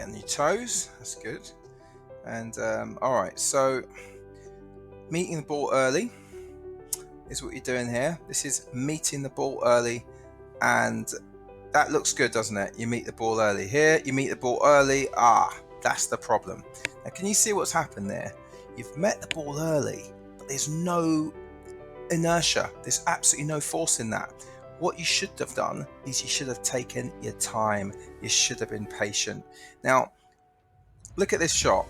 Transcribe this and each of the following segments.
get on your toes. That's good. And all right, so meeting the ball early is what you're doing here. This is meeting the ball early, and that looks good, doesn't it? You meet the ball early. Here, you meet the ball early. That's the problem. Now, can you see what's happened there? You've met the ball early, but there's no inertia. There's absolutely no force in that. What you should have done is you should have taken your time. You should have been patient. Now, look at this shot.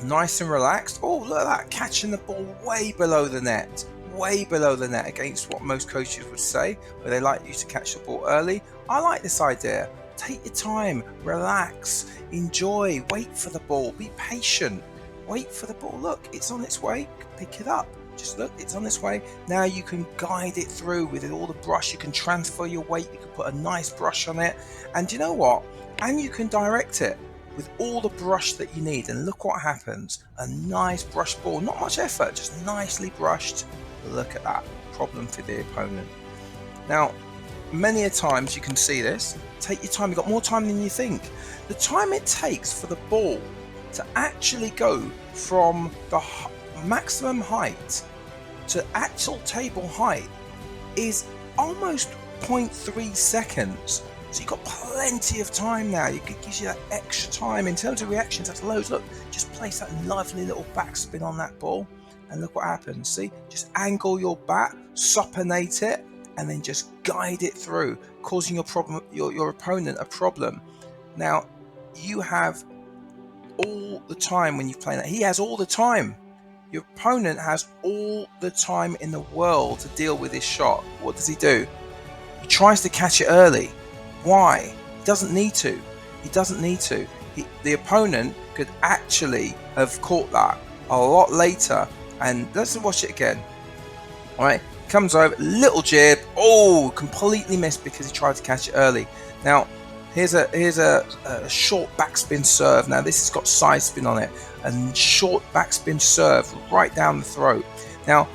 Nice and relaxed. Oh, look at that. Catching the ball way below the net. Way below the net against what most coaches would say, where they like you to catch the ball early. I like this idea. Take your time. Relax. Enjoy. Wait for the ball. Be patient. Wait for the ball. Look, it's on its way. Pick it up. Just look, it's on its way. Now you can guide it through with all the brush. You can transfer your weight. You can put a nice brush on it. And you know what? And you can direct it with all the brush that you need. And look what happens. A nice brush ball. Not much effort, just nicely brushed. Look at that. Problem for the opponent. Now, many a times you can see this. Take your time. You've got more time than you think. The time it takes for the ball to actually go from the maximum height to actual table height is almost 0.3 seconds. So you've got plenty of time now. It gives you that extra time. In terms of reactions, that's loads. Look, just place that lovely little backspin on that ball and look what happens. See, just angle your bat, supinate it, and then just guide it through, causing your opponent a problem. Now, you have all the time when you play that. He has all the time. Your opponent has all the time in the world to deal with this shot. What does he do? He tries to catch it early. Why? He doesn't need to. He doesn't need to. The opponent could actually have caught that a lot later. And let's watch it again. All right, comes over, little jib. Oh, completely missed because he tried to catch it early. Now, here's a short backspin serve. Now this has got side spin on it, and short backspin serve right down the throat. Now,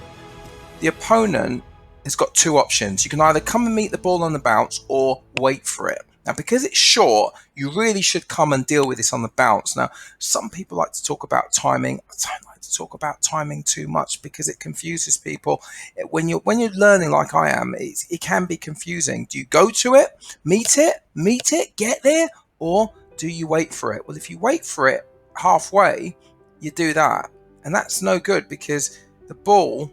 the opponent has got two options. You can either come and meet the ball on the bounce or wait for it. Now, because it's short, you really should come and deal with this on the bounce. Now, some people like to talk about timing. I don't like to talk about timing too much because it confuses people. When you're learning like I am, it can be confusing. Do you go to it, meet it, get there, or do you wait for it? Well, if you wait for it halfway, you do that, and that's no good because the ball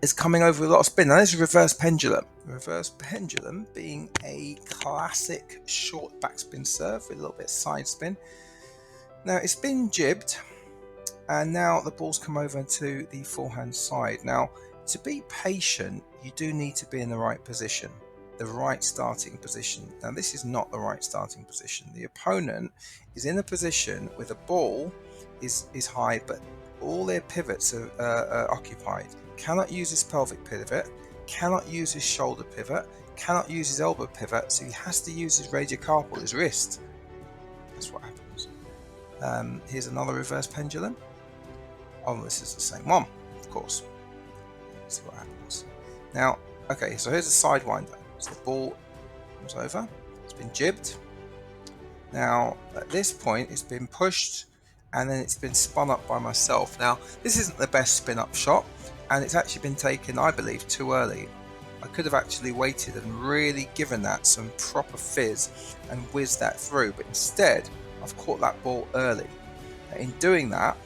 is coming over with a lot of spin. Now, this is reverse pendulum. Reverse pendulum being a classic short backspin serve with a little bit of side spin. Now, it's been jibbed, and now the ball's come over to the forehand side. Now, to be patient, you do need to be in the right position, the right starting position. Now, this is not the right starting position. The opponent is in a position where the ball is high, but all their pivots are occupied. Cannot use his pelvic pivot, cannot use his shoulder pivot, cannot use his elbow pivot, so he has to use his radiocarpal, his wrist. That's what happens. Here's another reverse pendulum. Oh, this is the same one, of course. Let's see what happens. Now, okay, so here's a sidewinder. So the ball comes over, it's been jibbed. Now, at this point, it's been pushed, and then it's been spun up by myself. Now, this isn't the best spin up shot, and it's actually been taken, I believe, too early. I could have actually waited and really given that some proper fizz and whizzed that through, but instead I've caught that ball early. Now, in doing that,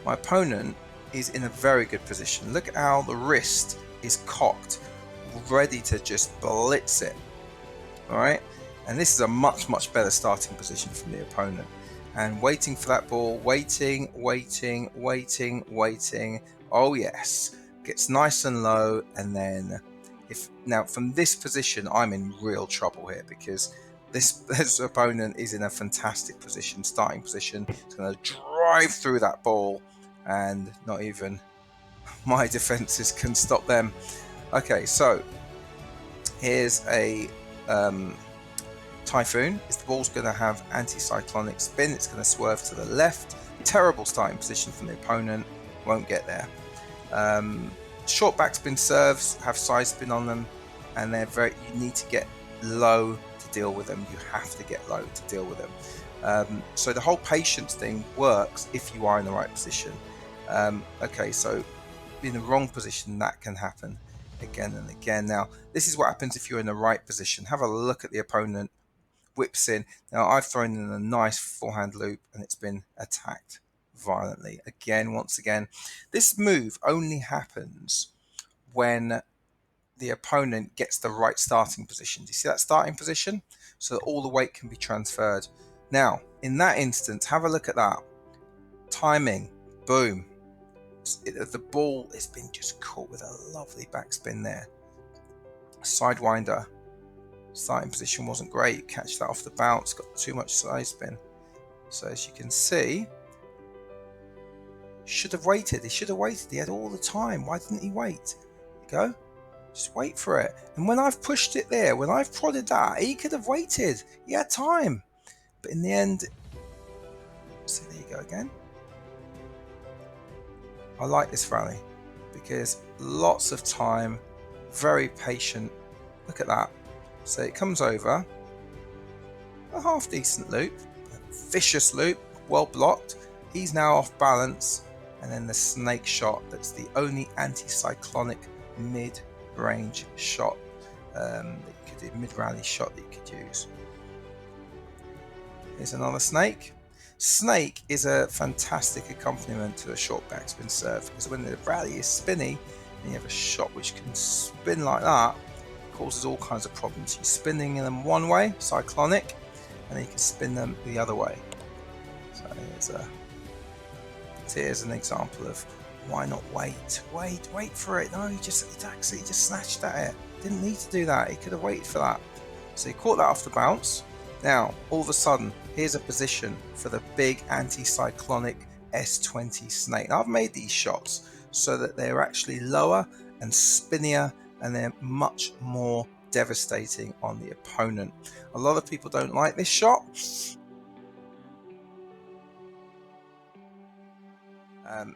my opponent is in a very good position. Look at how the wrist is cocked, ready to just blitz it. All right, and this is a much better starting position from the opponent. And waiting for that ball, waiting. Oh yes, gets nice and low, and then now from this position, I'm in real trouble here because this opponent is in a fantastic position, starting position. It's going to drive through that ball, and not even my defenses can stop them. Okay, so here's a typhoon. The ball's going to have anticyclonic spin. It's going to swerve to the left. Terrible starting position from the opponent. Won't get there. Short backspin serves have side spin on them, and you need to get low to deal with them. You have to get low to deal with them. So the whole patience thing works if you are in the right position. Okay, so in the wrong position, that can happen again and again. Now, this is what happens if you're in the right position. Have a look at the opponent, whips in. Now, I've thrown in a nice forehand loop and it's been attacked violently. Again, once again, this move only happens when the opponent gets the right starting position. Do you see that starting position? So that all the weight can be transferred. Now, in that instance, have a look at that. Timing, boom. The ball has been just caught with a lovely backspin there. Sidewinder, starting position wasn't great. Catch that off the bounce, got too much side spin. So as you can see, should have waited. He should have waited. He had all the time. Why didn't he wait? There you go. Just wait for it. And when I've pushed it there, when I've prodded that, he could have waited. He had time. But in the end, so there you go again. I like this rally because lots of time, very patient. Look at that. So it comes over, a half decent loop, a vicious loop, well blocked. He's now off balance. And then the snake shot, that's the only anti-cyclonic mid-range shot that you could do, mid-rally shot that you could use. Here's another snake. Snake is a fantastic accompaniment to a short backspin serve because when the rally is spinny and you have a shot which can spin like that, it causes all kinds of problems. You're spinning them one way, cyclonic, and then you can spin them the other way. So here's an example of why not wait for it. No, he actually just snatched at it. Didn't need to do that. He could have waited for that. So he caught that off the bounce. Now, all of a sudden, here's a position for the big anti-cyclonic S20 snake. Now, I've made these shots so that they're actually lower and spinnier and they're much more devastating on the opponent. A lot of people don't like this shot.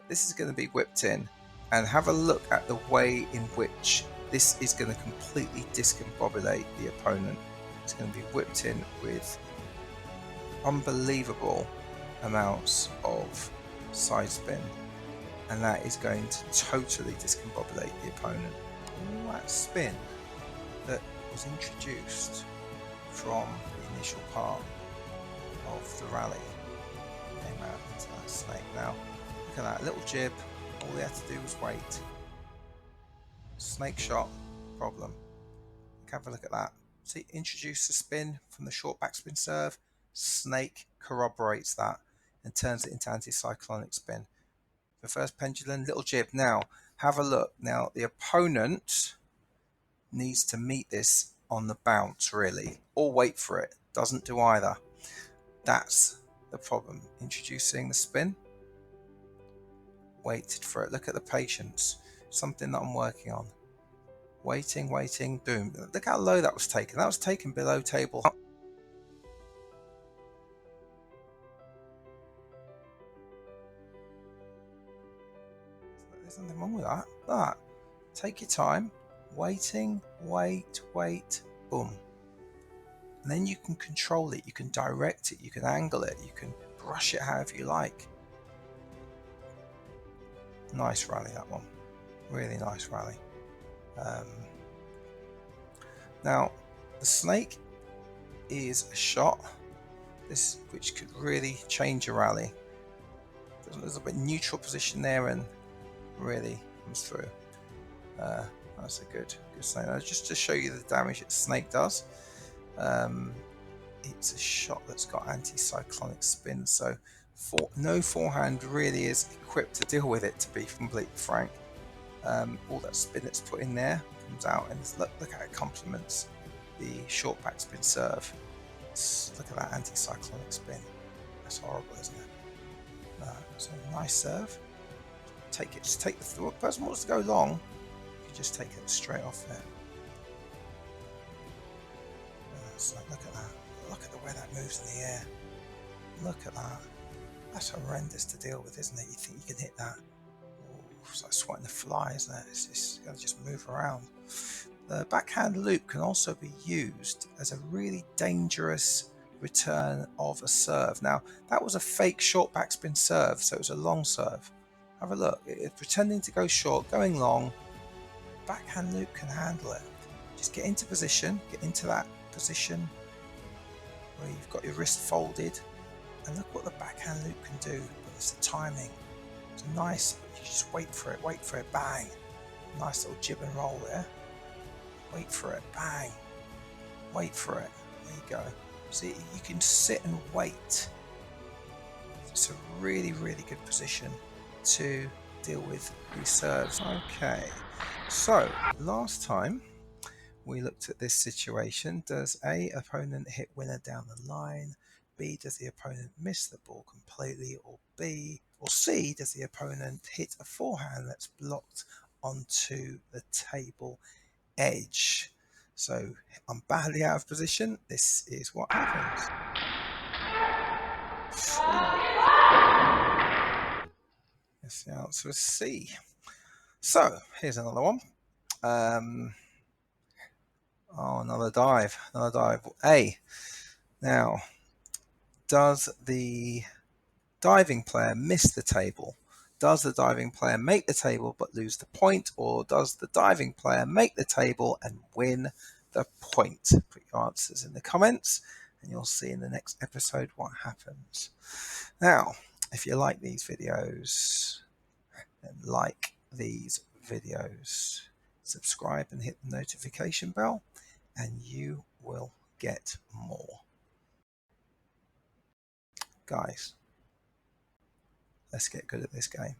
This is going to be whipped in, and have a look at the way in which this is going to completely discombobulate the opponent. It's going to be whipped in with unbelievable amounts of side spin, and that is going to totally discombobulate the opponent. All that spin that was introduced from the initial part of the rally came out into that snake. Now, look at that little jib, all they had to do was wait. Snake shot, problem. Have a look at that. See, introduce the spin from the short backspin serve. Snake corroborates that and turns it into anti-cyclonic spin. The first pendulum, little jib. Now, have a look. Now, the opponent needs to meet this on the bounce, really, or wait for it. Doesn't do either. That's the problem. Introducing the spin. Waited for it. Look at the patience. Something that I'm working on. Waiting, boom. Look how low that was taken. That was taken below table. There's nothing wrong with that. Take your time. Waiting, wait, boom. And then you can control it. You can direct it. You can angle it. You can brush it however you like. Nice rally, that one. Really nice rally. Now, the snake is a shot which could really change a rally. There's a little bit neutral position there and really comes through. That's a good snake. Now, just to show you the damage that the snake does, it's a shot that's got anti-cyclonic spin, so no forehand really is equipped to deal with it, to be completely frank. All that spin that's put in there comes out, and look how it complements the short backspin serve. Look at that anti-cyclonic spin. That's horrible, isn't it? So nice serve. Just take the person wants to go long. You just take it straight off there. So look at that. Look at the way that moves in the air. Look at that. That's horrendous to deal with, isn't it? You think you can hit that? It's like swatting the fly, isn't it? It's going to just move around. The backhand loop can also be used as a really dangerous return of a serve. Now, that was a fake short backspin serve, so it was a long serve. Have a look. It's pretending to go short, going long. Backhand loop can handle it. Just get into position, get into that position where you've got your wrist folded, and look what the backhand loop can do. It's the timing. It's a nice, you just wait for it, bang. Nice little jib and roll there. Wait for it, bang. Wait for it. There you go. See, you can sit and wait. It's a really, really good position to deal with these serves. Okay, so last time we looked at this situation. Does A, opponent hit winner down the line? B, does the opponent miss the ball completely? Or B, or C, does the opponent hit a forehand that's blocked onto the table edge? So I'm badly out of position. This is what happens. Yes, the answer is C. So here's another one. Oh, another dive. A. Now, does the diving player miss the table? Does the diving player make the table but lose the point? Or does the diving player make the table and win the point? Put your answers in the comments and you'll see in the next episode what happens. Now, if you like these videos, then like these videos, subscribe and hit the notification bell, and you will get more. Guys, let's get good at this game.